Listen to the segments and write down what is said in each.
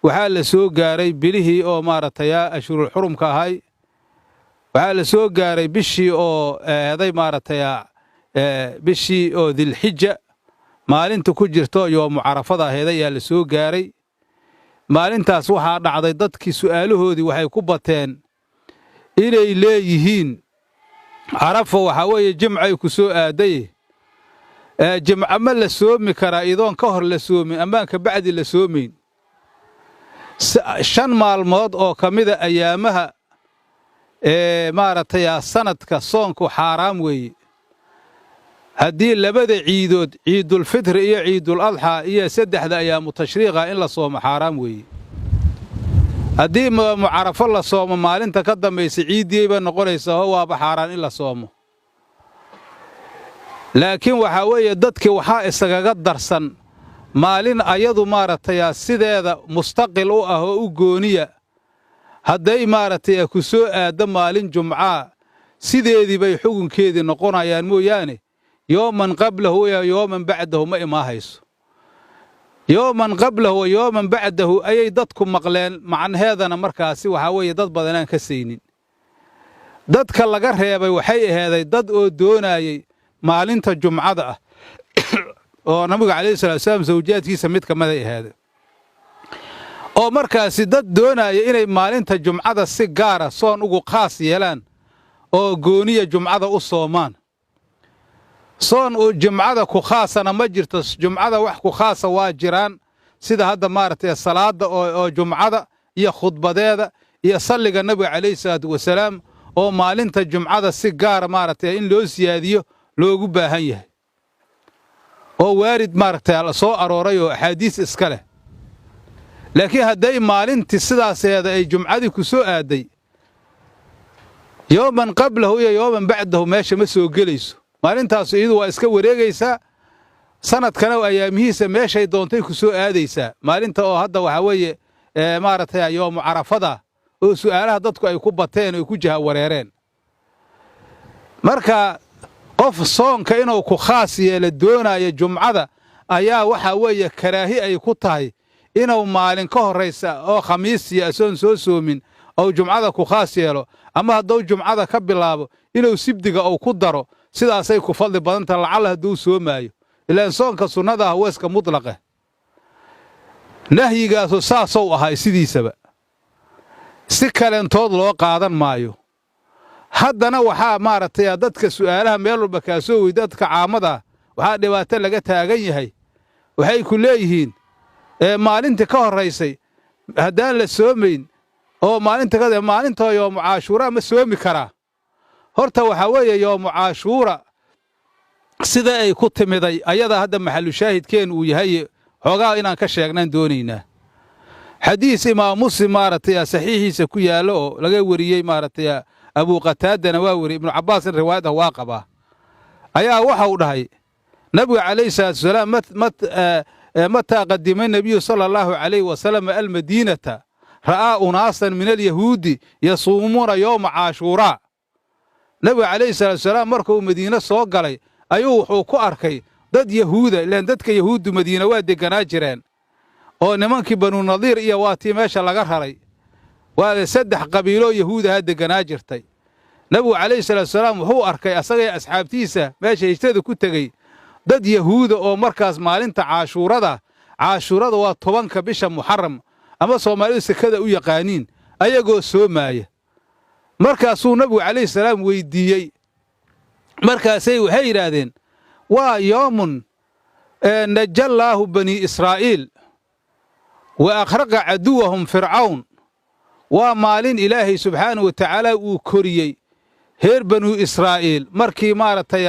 waxaa la soo gaaray bilihii oo maaragtay ashhurul xurumka ahay waxaa la soo gaaray bishii oo eeday maaragtay bishii oo dilxija maalinta ku jirto yoomu carafada aheeday ayaa la soo gaaray maalintaas waxaa dhacday dadkii su'aalahoodii waxay ku bateen inay leeyihiin carafa waxaa weeye jimcay ku soo aaday jimca ma la soomi karaa idoon ka hor la soomin amaan ka bacdi la soomayn 5 maalmood oo ka mida ayaamaha maaragtay sanadka soonku xaaraam weeye haddii labada ciidood ciidul fitri iyo ciidul adxa iyo 3 ayaamu tashriiqa in la soomo xaaraam weeye haddii mucarafo la soomo maalinta ka dambaysa ciidiyayba noqonaysa oo waaba xaaraan in la soomo laakiin waxaa weeye dadkii waxaa isagaga darsan maalin ayadu maaragtay sideeda mustaqil u ah oo u gooniya hadday maaragtay ku soo aado maalin jumca sideedii bay xukunkeedii noqonayaan mooyaane yooman qablahu iyo yooman bacdahu ma imaahayso yooman qablahu iyo yooman bacdahu ayay dadku maqleen macnaheedana markaasi waxaa weeye dad badanaan ka saynin dadka laga reebay waxay aheeday dad oo doonayay maalinta jumcada ah oo nabiga calayhi salaatu wasalaam zawjaadkiisa mid ka mid ay aheeday oo markaasi dad doonaya inay maalinta jumcada si gaara soon ugu khaas yeelaan oo gooniya jumcada u soomaan soon uu jumcada ku khaasana ma jirto jumcada wax ku khaasa waa jiraan sida hadda maaragtay salaada oo jumcada iyo khudbadeeda iyo salliga nabiga calayhi salaatu wasalaam oo maalinta jumcada si gaara maaragtay in loo siyaadiyo loogu baahan yahay oo waarid maaragtay la soo arooray oo axaadiis iska leh laakiin hadday maalintii sidaaseeda ay jumcadii ku soo aaday yooman qablahu iyo yooman bacdahu meesha ma soo gelayso maalintaas iyadu waa iska wareegaysaa sanadkana ayaamihiisa meeshay doontay ku soo aadaysaa maalinta oo hadda waxaa weeye maaragtay yoomu carafada oo su'aalaha dadku ay ku bateen oo ku jaha wareereen marka qof soonka inuu ku khaas yeelo doonaya jumcada ayaa waxaa weeye karaahi ay ku tahay inuu maalin ka horraysa oo khamiis iyo asoon soo soomin oo jumcada ku khaas yeelo ama hadduu jumcada ka bilaabo inuu sibdiga uu ku daro sidaasay ku fadli badanta lacala hadduu soomaayo ilaan soonka sunnada ah weeska mutlaqa nahyigaasu saasou ahay sidiisaba si kalentood loo qaadan maayo haddana waxaa maaragtay dadka su'aalaha meel walba kaa soo weyda dadka caamada waxaa dhibaato laga taagan yahay waxay ku leeyihiin maalintii ka horraysay haddaan la soomayn oo maalinta yoomu caashuura ma soomi karaa horta waxaa weeye yoomu caashuura sida ay ku timiday ayada hadda maxalu shaahidkeen uu yahay xoogaa inaan ka sheegnaan doonaynaa xadiis imaam muslim maaragtay saxiixiisa ku yaallo oo laga wariyey maaragtay abuu qataadana waa wariyey ibnu cabbaasna riwaayadda waa qabaa ayaa waxau dhahay nabiga calayhi salaatu wasalaam mataa qadima nabiyu sala allahu calayhi wasalam almadiinata ra'aa unaasan min alyahuudi yasuumuuna yowma caashuuraa nabiga calayhi salaatu wasalaam markuu madiine soo galay ayuu wuxuu ku arkay dad yahuuda ilaan dadka yahuuddu madiine waa degganaa jireen oo nimankii banu nadiir iyo waatii meesha laga raray waa 3 qabiiloo yahuudaha degganaa jirtay nabigu calayhi salaatu wasalaam wuxuu arkay asagay asxaabtiisa meesha hijrada ku tegey dad yahuuda oo markaas maalinta caashuurada waa 10ka bisha muxaram ama soomaalidu sekada u yaqaaniin ayagoo soomaaya markaasuu nabigu calayhi salaam weydiiyey markaasay waxay yidhaahdeen waa yoomun najallaahu bani israa'iil wa akhraqa caduwahum fircawn waa maalin ilaahay subxaanahu wa tacaala uu koriyey reer banu israa'iil markii maaragtay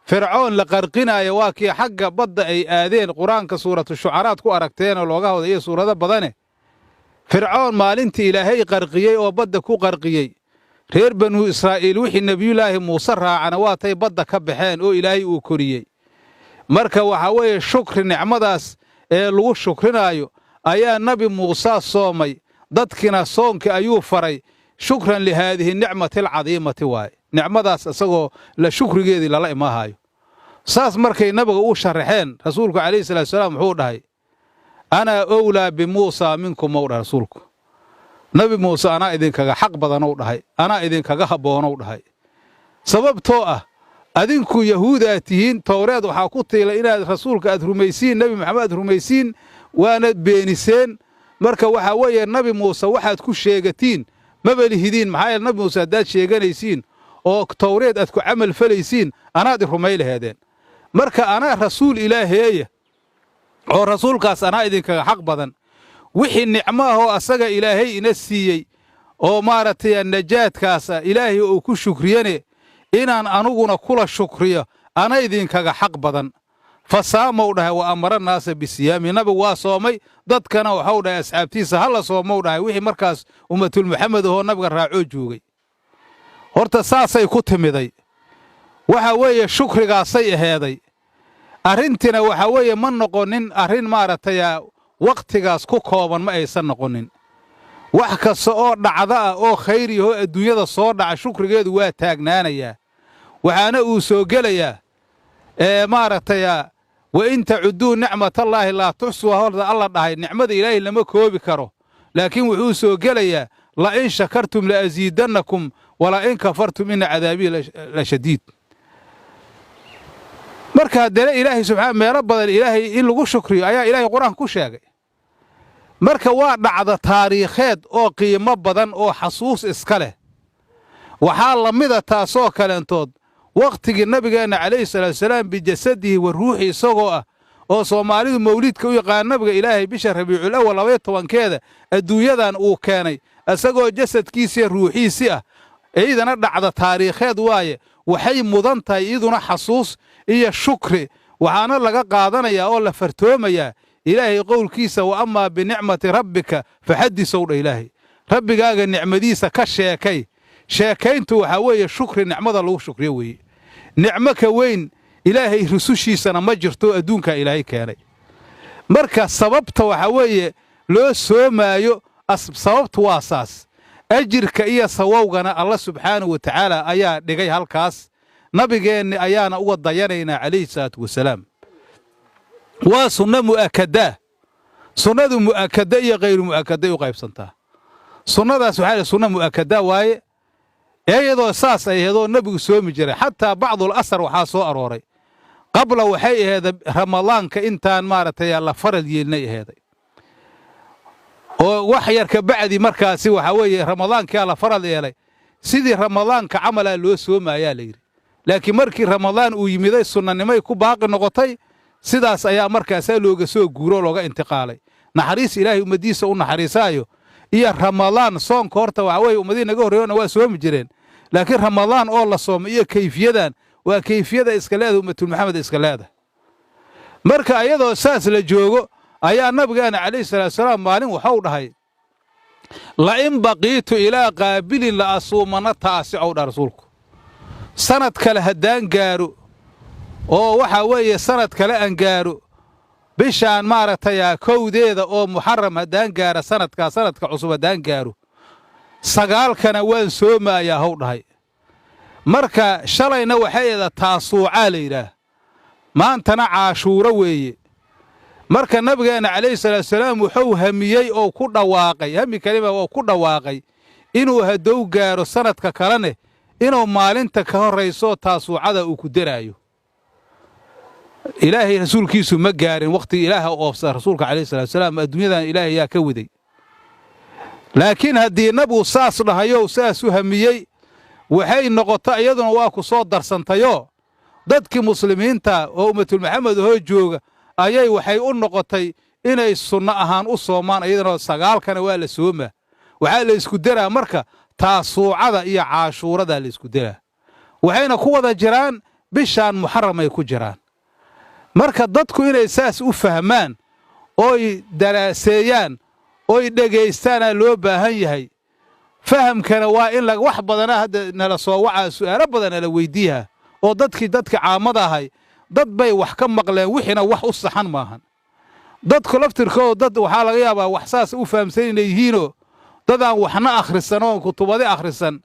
fircoon la qarqinaayo waa kii xagga badda ay aadeen qur-aanka suuratu shucaraad ku aragteenoo looga hoda iyo suurado badane fircoon maalintii ilaahay qarqiyey oo badda ku qarqiyey reer banu israa'iil wixii nebiyullaahi muuse raacana waatay badda ka baxeen oo ilaahay uu koriyey marka waxaa weeye shukri nicmadaas ee lagu shukrinaayo ayaa nabi muuse soomay dadkina soonka ayuu faray shukran lihaadihi nicmati alcadiimati waaye nicmadaas isagoo la shukrigeedii lala imaahayo saas markay nabiga u sharaxeen rasuulku calayhi salaatu wasalaam wuxuu dhahay أنا أولى بموسى منكم مولى رسولكم نبي موسى أنا إذن كغا حق بدنو دحي أنا إذن كغا haboonow dhahay sababtoo ah adinku yahuuda tihiin tawreed waxa ku tiilay inaad rasuulka aad rumaysiin nabi maxamed rumaysiin waana beeniseen marka waxa weeye nabi muuse waxaad ku sheegatiin ma balihidiin maxay nabi muuse hadaad sheeganaysiin oo tawreed aad ku amal falaysiin anaad rumay lahaydeen marka ana rasuul ilaaheeya oo rasuulkaas ana idinka xaq badan wixii nicmaha asaga ilaahay ina siiyay oo maaratay najaadkaas ilaahay oo ku shukriyane inaan anuguna kula shukriyo ana idinka xaq badan fasaamow dhahay wa amara naas bisiyaami nabi waa soomay dadkana waxa uu dhahay asxaabtiisa hal soomow dhahay wixii markaas ummatul muhammad oo nabiga raaco joogay horta saasay ku timiday waxa weeye shukrigaasay aheeday arintina waxa weeye ma noqonin arin maaratay waqtigaas ku kooban ma aysan noqonin wax kasta oo dhacda oo khayr iyo adduunyada soo dhaca shukrigeedu waa taagnaanaya waxaana uu soo gelayaa maaratay wa inta cuduu nicmatallahi la tuhsuha hada alla dhahay nicmada ilaahay lama koobi karo laakiin wuxuu soo gelayaa la in shakartum la aziidannakum wala in kafartum in cadaabi la shadiid marka dare ilaahay subhanahu meelo badan ilaahay in lagu shukriyo ayaa ilaahay quraan ku sheegay marka waa dhacda taariikheed oo qiimo badan oo xasuus iska leh waxa la mid ah taasoo kaleentood waqtigii nabigeena kaleey salaam bijasadihi wa ruuxi isagoo ah oo Soomaalidu mawlidka u yaqaan nabiga ilaahay bisha Rabiicul Awwal 12keeda adduunyadan uu keenay asagoo jasadkiisa ruuxiisi ah eedana dhacda taariikheed waaye waxay mudan tahay iduna xasuus iyo shukri waxaana laga qaadanayaa oo la fartoomaya ilaahay qowlkiisa wa amma bi ni'mati rabbika fahaddithu ilaahi rabbigaaga nicmadiisa ka sheekay sheekayntu waxa weeye shukri nicmada lagu shukriyo weeye nicmo ka weyn ilaahay rusushiisana ma jirto adduunka ilaahay keenay marka sababta waxa weeye loo soomaayo sababtu waa saas ajirka iyo sawawgana Allah subhanahu wa ta'ala ayaa dhigay halkaas nabigeenni ayaana uga dayanayna kaleey salaatu wasalaam waa sunna muakkada sunnadu muakkada iyo غير muakkada u qaybsantaa sunnadaas waxa sunna muakkada waaye iyadoo saas ay heedo nabigu soomi jiray hatta bacdu al-asr waxa soo arooray qabla waxay ahayd ramadaanka intaan maaratay la farad yeelnay ahayd oo wax yar ka bacdi markaasi waxa weeye ramadaanka la farad yeelay sidii ramadaanka amala loo soomayaa leeyri laakiin markii ramadaan uu yimiday sunnanimay ku baaqi noqotay sidaas ayaa markaas looga soo guuro looga intiqaalay naxariis ilaahay umadiisa u naxariisaayo iyo ramadaan soonka horta waxa weeye ummadii naga horeeyna waa soomi jireen laakiin ramadaan oo la soomo iyo kayfiyadan waa kayfiyada iska leedahay ummatul muhammad iska leedahay marka ayadoo saas la joogo ayaa nabigeena kaleey salaam maalin waxa uu dhahay la in baqiitu ila qaabilin la asumana taasi'u rasuulku sanad kale hadaan gaaro oo waxa weeye sanad kale aan gaaro bishaan maaratay kowdeeda oo muharram hadaan gaaro sanadka cusub hadaan gaaro sagaalkana waan soomayaa haw dhahay marka shalayna waxay taasuuca leeyahay maantana caashuura weeye marka nabigeena kaleey salaam wuxuu hamiyay oo ku dhawaaqay hami kalima oo ku dhawaaqay inuu hadow gaaro sanadka kalene inuu maalinta ka horeyso taasuucada uu ku daraayo ilaahay rasuulkiisu ma gaarin waqti ilaaha oofsa rasuulka kaleey salaam adduunyadan ilaahay yaa ka waday laakiin hadii nabigu saas dhahayo saas u hamiyay waxay noqotay iyaduna waa ku soo darsantayo dadkii muslimiinta oo ummatul muhammad oo jooga ayay waxay u noqotay inay sunno ahaan u soomaan iyadana sagaalkana waa la sooma waxa la isku daraa marka taasuucada iyo caashuurada la isku daraa waxayna ku wada jiraan bishaan muharram ay ku jiraan marka dadku inay saas u fahmaan oo daraaseeyaan oo dhageystaan loo baahan yahay fahamkana waa in la wax badan hadda nala soo waca su'aalo badan la weydiiyaa oo dadka caamada ahay dad bay wax ka maqleen wixina wax u saxan maahan dadku laftirkooda dad waxa laga yaabaa wax saas u fahamsan inay yihiin dad aan waxna akhrisan oo kutubada akhrisan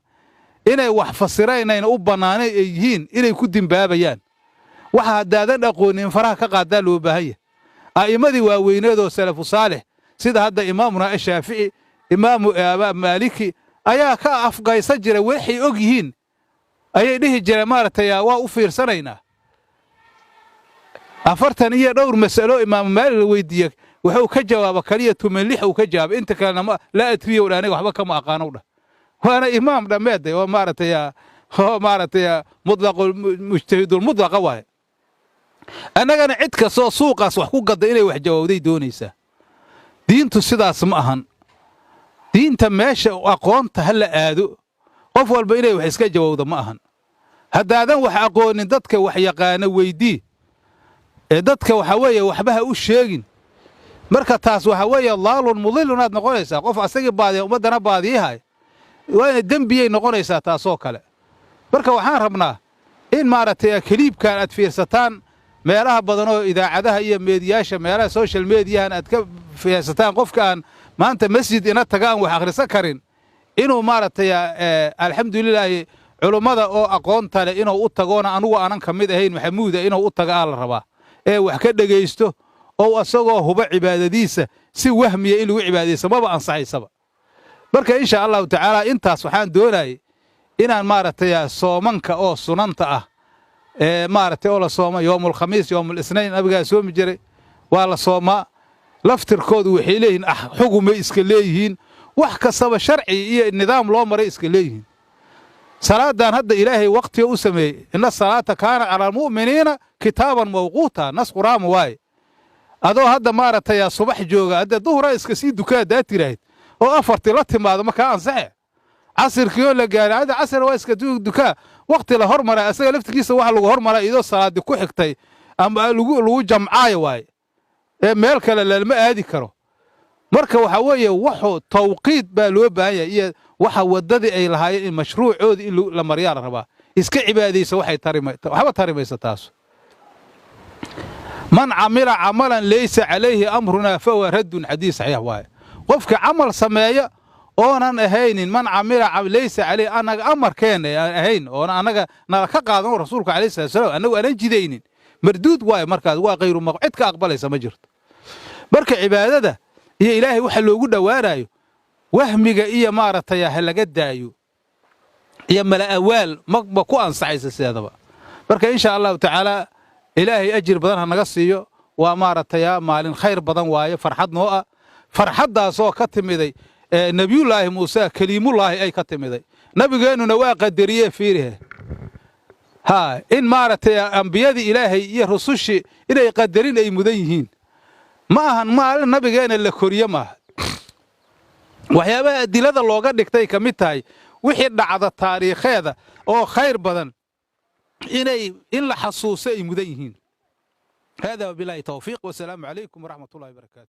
inay wax fasiraynayn u banaanay ay yihiin inay ku dimbaabayaan waxa hadaadan aqoonin faraha ka qaadaa loo baahan yahay a'immadii waaweyneedoo salafu saalix sida hadda imaamuna ashaafici imaamu maaliki ayaa ka afgaysan jira waxay og yihiin ayay dhihi jireen maaragtay waa u fiirsanaynaa 40 iyo dhowr mas'alo imaamu maalik la weydiiyey wuxuu ka jawaaba kaliya 86 uu ka jawaabay inta kalena la atriyo aniga waxba kama aqaano dha waana imaam dhameeday oo maaragtay mutlaqul mujtahidul mutlaqa waay annagana cid kastoo suuqaas wax ku gadda inay wax jawaabday doonaysaa diintu sidaas ma ahan diinta meesha aqoonta ha la aado qof walba inay wax iska jawaabdo ma ahan haddaadan wax aqoonin dadka wax yaqaana weydii ee dadka waxa weeye waxba ha u sheegin marka taas waxa weeye laalun mudillun aad noqonaysaa qof asagii baadiya ummadana baadiyahay waana dembiyay noqonaysaa taasoo kale marka waxaan rabnaa in maaragtay kaliibkan aad fiirsataan meelaha badan oo idaacadaha iyo meediyaasha meelaha social mediahan aad ka fiirsataan qofka aan maanta masjid ina taga aan wax akhrisan karin inuu maaragtay alxamdulilaahi culummada oo aqoonta leh inuu u tagoona anugu aanan ka mid ahayn maxamuuda inuu u taga la rabaa ee wax ka dhagaysto oo asagoo huba cibaadadiisa si wahmiya in lagu cibaadaysto maba ansaxaysaba marka insha allahu tacaala intaas waxaan doonayay inaan maaragtay soomanka oo sunanta ah maaragtay oo la sooma yoomul khamiis yoomul isnayn nabigaa soomi jiray waa la soomaa laftirkoodu waxay leeyihiin xugumay iska leeyihiin wax kastaba sharci iyo nidaam loo maray iska leeyihiin salaadan hadda ilaahay waqtiga u sameeyey inna salaata kaana cala almu'miniina kitaaban mawquuta nas qur'aan waaye adoo hadda maaragtay subax jooga hadda duhura iska sii dukaa daa tiraahid oo afartii la timaado markaa ansaxe casirkii oo la gaaray hadda casir waa iska dukaa waqti la hormaray asaga laftigiisa waxa lagu hormaray idoo salaadi ku xigtay ama lagu jamcaayo waaye ee meel kale lama aadi karo marka waxa weeye wuxuu tawqiid baa loo baahan yahay iyo waxa wadadii ay lahaayeen in mashruucoodi in la mariyaa la rabaa iska cibaadaysa waxba tarimaysa taas man camila camalan laysa calayhi amruna fahuwa raddun xadiis saxiix waaye qofka camal sameeya oonan ahaynin man camila laysa calayhi annaga amarkeena aan ahayn oona annaga nala ka qaadano rasuulka calayhi salaatu wasalaam annagu aanan jidaynin marduud waaye markaas waa qayru cid ka aqbalaysa ma jirto marka cibaadada iyo ilaahay waxa loogu dhawaanayo wahmiga iyo maaragtay ha laga daayo iyo mala awaal ma ku ansaxaysa sidaaba marka insha allahu tacaala ilaahay ajir badan ha naga siiyo waa maaragtay maalin khayr badan waaye farxad noo ah farxaddaasoo ka timiday nabiyullaahi muuse kaliimullaahi ay ka timiday nabigeennuna waa qadariyee fiirihe in maaragtay ambiyadii ilaahay iyo rusushii inay qadarin ay mudan yihiin ma ahan maalin nabigeena la koriye maaha waxyaabaha adilada looga dhigtay ka mid tahay wixii dhacda taariikheeda oo khayr badan in la xasuuso ay mudan yihiin hada wabilaahi tawfiiq wasalaamu calaykum waraxmatullahi wabarakaatu